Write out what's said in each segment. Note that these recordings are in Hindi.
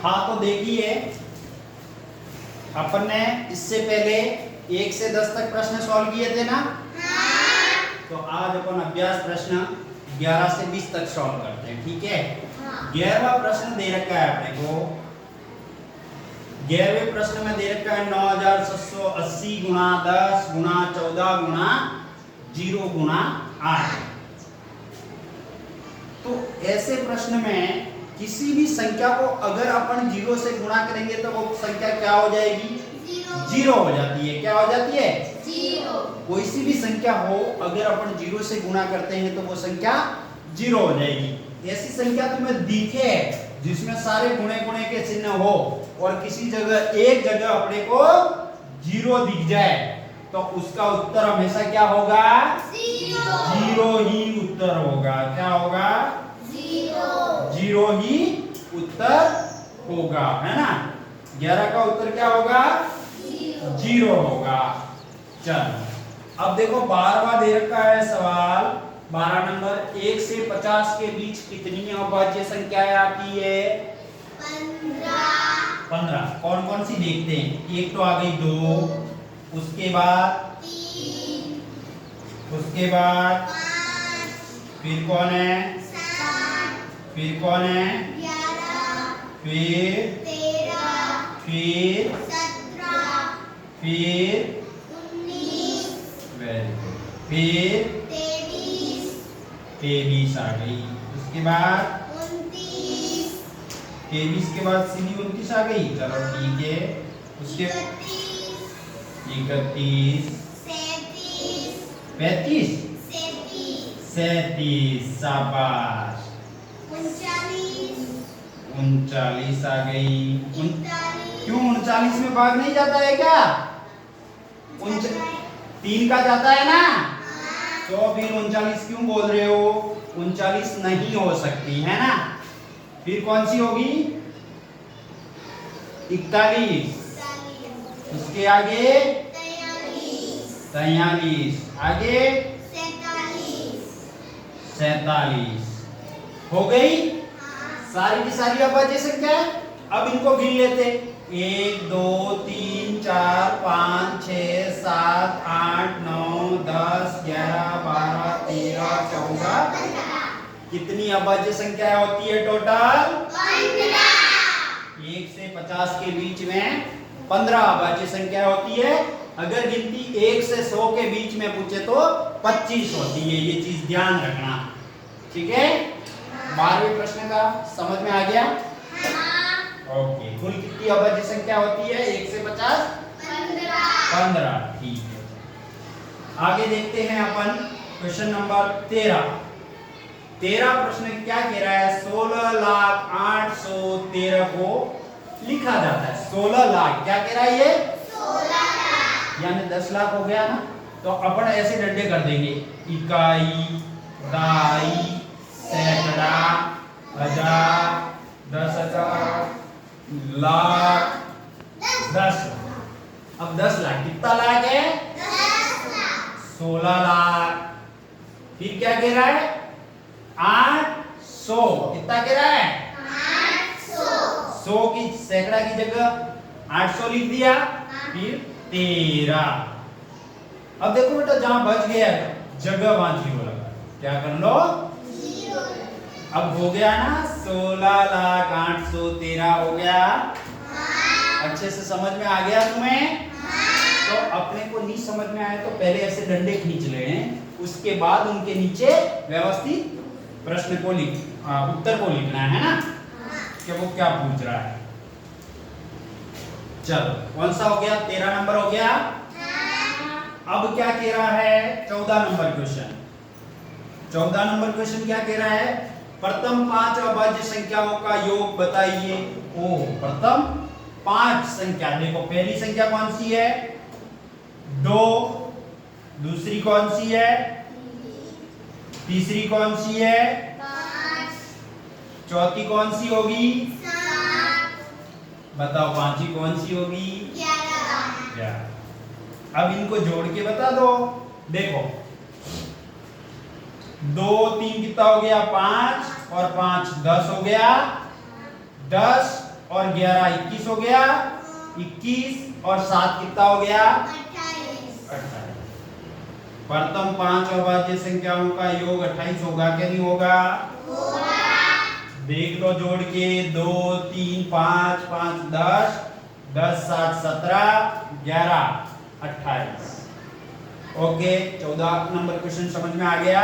हाँ तो देखिए, अपन ने इससे पहले 1 से 10 तक प्रश्न सॉल्व किए थे ना। तो आज अपन अभ्यास प्रश्न 11 से 20 तक सॉल्व करते हैं, ठीक है। 11वां प्रश्न दे रखा है अपने को। 11वें प्रश्न में दे रखा है 9780 गुणा 10 गुणा 14 गुणा 0 गुणा 8। तो ऐसे प्रश्न में किसी भी संख्या को अगर अपन 0 से गुणा करेंगे तो वो संख्या क्या हो जाएगी? 0 हो जाती है। क्या हो जाती है? 0। कोई सी भी संख्या हो, अगर अपन 0 से गुणा करते हैं तो वो संख्या 0 हो जाएगी। ऐसी संख्या तुम्हें दिखे जिसमें सारे गुणे गुणे के चिन्ह हो और किसी जगह एक जगह अपने को 0 दिख जाए तो उसका उत्तर हमेशा क्या होगा? 0 ही उत्तर होगा। क्या होगा? 0 ही उत्तर होगा, है ना। 11 का उत्तर क्या होगा? 0 होगा। चल अब देखो 12वां दे रखा है सवाल। 12 नंबर, 1 से 50 के बीच कितनी अभाज्य संख्याएं आती है? 15। कौन कौन सी देखते हैं? एक तो आ गई 2, उसके बाद 3, उसके बाद 5, फिर कौन है? 7, फिर कौन है? 11, फिर 13, फिर 17, फिर 19, वेरी गुड, फिर 23 आ गई। उसके बाद 29, 23 के बाद सीधी 29 आ गई। चलो ठीक है। उसके 31, 35, 37, शाबाश। 39 आ गई। क्यों 39 में भाग नहीं जाता है क्या? 3 का जाता है ना। तो फिर 39 क्यों बोल रहे हो? 39 नहीं हो सकती, है ना। फिर कौन सी होगी? 41। उसके आगे 43, आगे 47 हो गई। सारी की सारी अभाज्य संख्या। अब इनको गिन लेते। 1 2 3 4 5 6 7 8 9 10 11 12 13 14। कितनी अभाज्य संख्या होती है टोटल? 1 से 50 के बीच में 15 अभाज्य संख्या होती है। अगर गिनती 1 से 100 के बीच में पूछे तो 25 होती है। ये चीज ध्यान रखना, ठीक है। 12वें प्रश्न का समझ में आ गया? ओके। कुल कितनी अभाज्य संख्या होती है 1 से 50? 15। ठीक है। आगे देखते हैं अपन क्वेश्चन नंबर 13। 13 प्रश्न क्या कह रहा है? 16,08,13 को लिखा जाता है। 16 लाख क्या कह रहा है ये? 16 लाख। यानी 10 लाख हो गया ना। तो अपन ऐसे डंडे कर देंगे, इकाई, दहाई, सैकड़ा, हजार, 10,000, लाख, 10 लाख। अब 10 लाख कितना लाख है? 16 लाख। फिर क्या कह रहा है? 800। कितना कह रहा है? 100 की सैकड़ा की जगह 800 लिख दिया। फिर 13। अब देखो बेटा, जहां बच गया जगह वहां 0 लगा। क्या कर लो? अब हो गया ना 16,08,13 हो गया। अच्छे से समझ में आ गया तुम्हें? तो अपने को नहीं समझ में आए तो पहले ऐसे डंडे खींच लें, उसके बाद उनके नीचे व्यवस्थित प्रश्न को उत्तर को लिखना है ना, कि वो क्या पूछ रहा है। चलो कौन सा हो गया? 13 नंबर हो गया। अब क्या कह रहा है? 14 नंबर क्वेश्चन। 14 नंबर क्वेश्चन क्या कह रहा है? प्रथम 5 अभाज्य संख्याओं का योग बताइए। ओ, प्रथम 5 संख्या। देखो पहली संख्या कौन सी है? 2। दूसरी कौन सी है? तीसरी कौन सी है? 5। चौथी कौन सी होगी? 7। बताओ पांचवी कौन सी होगी? 11। अब इनको जोड़ के बता दो। देखो 2 3 कितना हो गया? 5 और 5 10 हो गया। 10 और 11 21 हो गया, 21 और 7 कितना हो गया, 28। प्रथम 5 अभाज्य संख्याओं का योग 28 होगा क्या नहीं होगा? देख लो जोड़ के, 2 3 5 5 10 10 7 17 11 28। ओके, 14 नंबर क्वेश्चन समझ में आ गया?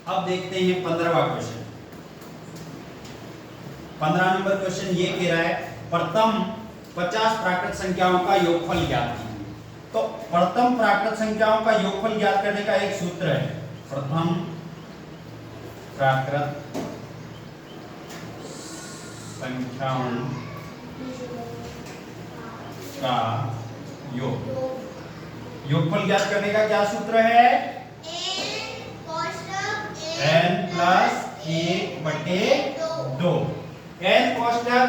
अब देखते हैं 15वां क्वेश्चन। 15 नंबर क्वेश्चन ये कह रहा है प्रथम 50 प्राकृत संख्याओं का योगफल ज्ञात कीजिए। तो प्रथम प्राकृत संख्याओं का योगफल ज्ञात करने का एक सूत्र है, प्रथम प्राकृत संख्याओं का योगफल ज्ञात करने का क्या सूत्र है? n प्लस 1 बटे 2। n कोष्टक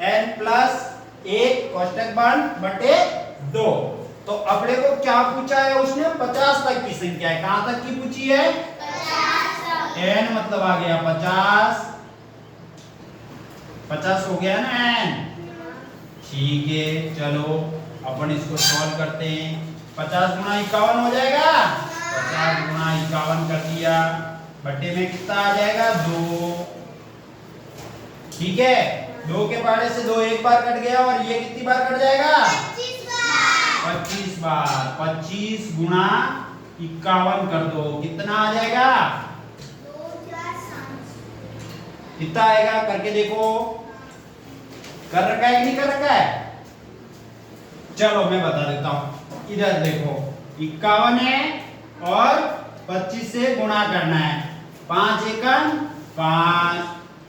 n प्लस 1 कोष्टक बन बटे 2। तो अपने को क्या पूछा है उसने? 50 तक की संख्या है। कहां तक की पूछी है? 50। n मतलब आ गया 50, 50 हो गया ना n। ठीक है, चलो अपन इसको सॉल्व करते हैं। 50 गुणा 51 हो जाएगा, 50 गुणा 51 कर दिया, बट्टे में कितना आ जाएगा? 2। ठीक है, 2 के पाड़े से 2 एक बार कट गया और ये कितनी बार कट जाएगा? 25 बार। 25 गुणा 51 कर दो, कितना आ जाएगा? कितना आएगा करके देखो। कर रखा है कि नहीं कर रखा है? चलो मैं बता देता हूं, इधर देखो 51 है और 25 से गुणा करना है। 5 एकम 5,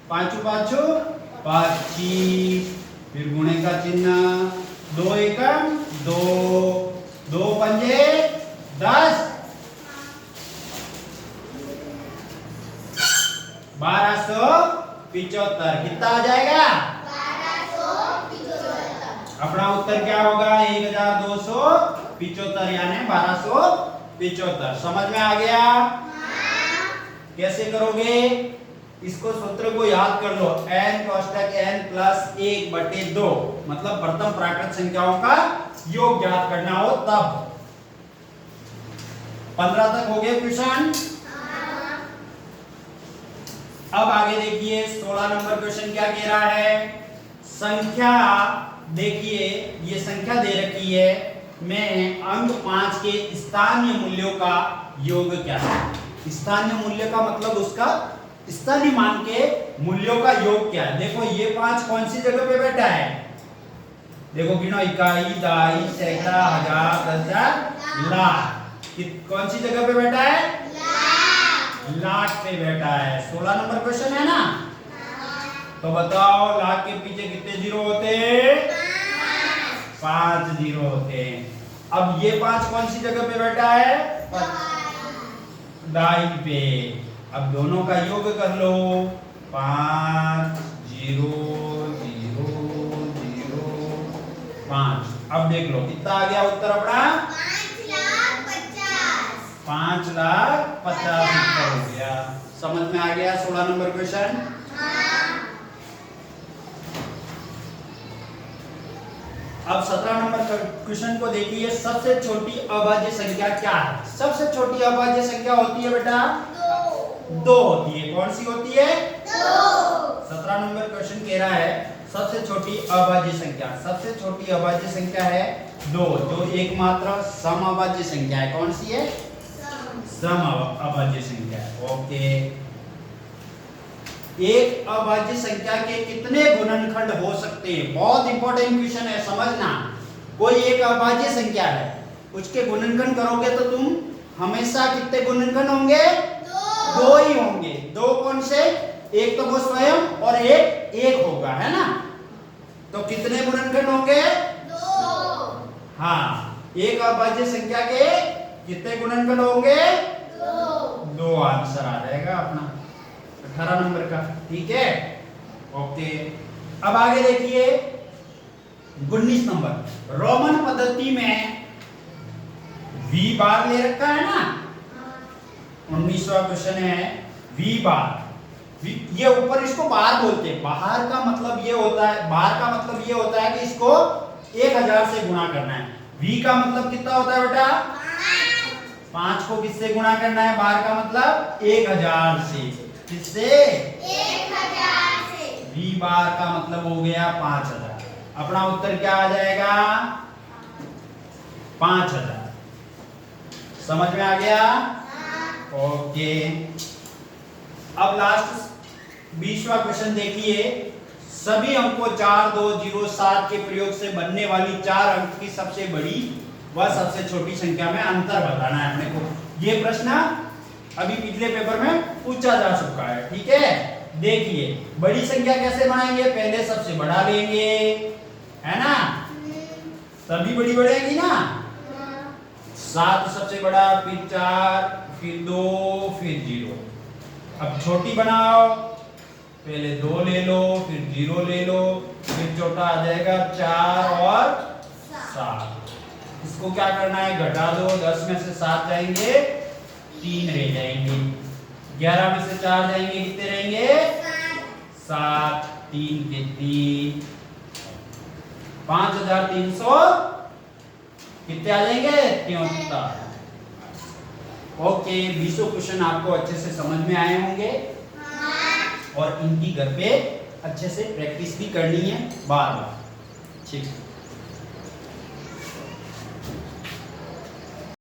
5 पाँचों 25, फिर गुणे का चिन्ह, 2 एकम 2, 2 पंजे 10, 1275। कितना आ जाएगा? 1275। अपना उत्तर क्या होगा? 1275 यानी 1275। समझ में आ गया? कैसे करोगे? इसको सूत्र को याद कर लो, n कोष्टक n प्लस 1 बटे 2, मतलब प्रथम प्राकृत संख्याओं का योग ज्ञात करना हो तब। 15 तक हो गए क्वेश्चन। अब आगे देखिए 16 नंबर क्वेश्चन क्या कह रहा है? संख्या, देखिए ये संख्या दे रखी है, में अंक 5 के स्थानीय मूल्यों का योग क्या है? स्थानीय मूल्य का मतलब उसका स्थानीय मान के मूल्यों का योग क्या है? देखो ये 5 कौन सी जगह पे बैठा है? देखो गिनो, इकाई, दहाई, सैकड़ा, हजार, 10,000, लाख। कौन सी जगह पे बैठा है? लाख पे बैठा है। 16 नंबर क्वेश्चन है ना? तो बताओ लाख के पीछे कितने जीरो होते हैं? 5 जीरो होते हैं। अब ये 5 कौन सी जगह पे बैठा है? दाई पे। अब दोनों का योग कर लो, 5 0 0 0 5। अब देख लो कितना आ गया उत्तर अपना? 5,50,000 उत्तर हो गया। समझ में आ गया 16 नंबर क्वेश्चन? अब 17 नंबर क्वेश्चन को देखिए, सबसे छोटी अभाज्य संख्या क्या है? सबसे छोटी अभाज्य संख्या होती है बेटा 2 होती है। कौन सी होती है? 2। 17 नंबर क्वेश्चन कह रहा है सबसे छोटी अभाज्य संख्या, सबसे छोटी अभाज्य संख्या है 2, जो एकमात्र सम अभाज्य संख्या है। कौन सी है? सम अभाज्य संख्या है। ओके, एक अभाज्य संख्या के कितने गुणनखंड हो सकते हैं? बहुत इंपॉर्टेंट क्वेश्चन है, समझना। कोई एक अभाज्य संख्या है, उसके गुणनखंड करोगे तो तुम हमेशा कितने गुणनखंड होंगे? 2 ही होंगे। 2 कौन से? एक तो वो स्वयं और एक होगा, है ना? तो कितने गुणनखंड होंगे? 2। हाँ, एक अभाज्य संख्या के कितने गुणनखंड होंगे? 2 आंसर आ जाएगा अपना 18 नंबर का। ठीक है, ओके। अब आगे देखिए 19 नंबर, रोमन पद्धति में v बार ले रखा है ना? 19वां क्वेश्चन है v बार। ये ऊपर इसको बाहर बोलते हैं। बाहर का मतलब ये होता है, बाहर का मतलब ये होता है कि इसको 1000 से गुणा करना है। v का मतलब कितना होता है बेटा? 5 को किससे गुणा करना है? बाहर का मतलब 1000 से। किससे? 1000 से। v बार का मतलब हो गया 5000। अपना उत्तर क्या आ जाएगा? 5000। समझ में आ गया? ओके। अब लास्ट 20वां क्वेश्चन देखिए। सभी अंकों 4, 2, 0, 7 के प्रयोग से बनने वाली 4 अंक की सबसे बड़ी व सबसे छोटी संख्या में अंतर बताना है अपने को। ये प्रश्न अभी पिछले पेपर में पूछा जा चुका है, ठीक है। देखिए बड़ी संख्या कैसे बनाएंगे? पहले सबसे बड़ा लेंगे, है ना? तभी बड़ी बढ़ेगी ना। 7 सबसे बड़ा, फिर 4, फिर 2, फिर 0। अब छोटी बनाओ, पहले 2 ले लो, फिर 0 ले लो, फिर छोटा आ जाएगा 4 और 7। इसको क्या करना है? घटा दो। 10 में से 7 जाएंगे, 3 रह जाएंगे। 11 में से 4 जाएंगे, कितने रहेंगे? 7। 3 के 3, 5300 कितने आ जाएंगे? 73। ओके, 20 क्वेश्चन आपको अच्छे से समझ में आए होंगे और इनकी घर पे अच्छे से प्रैक्टिस भी करनी है बार बार, ठीक है।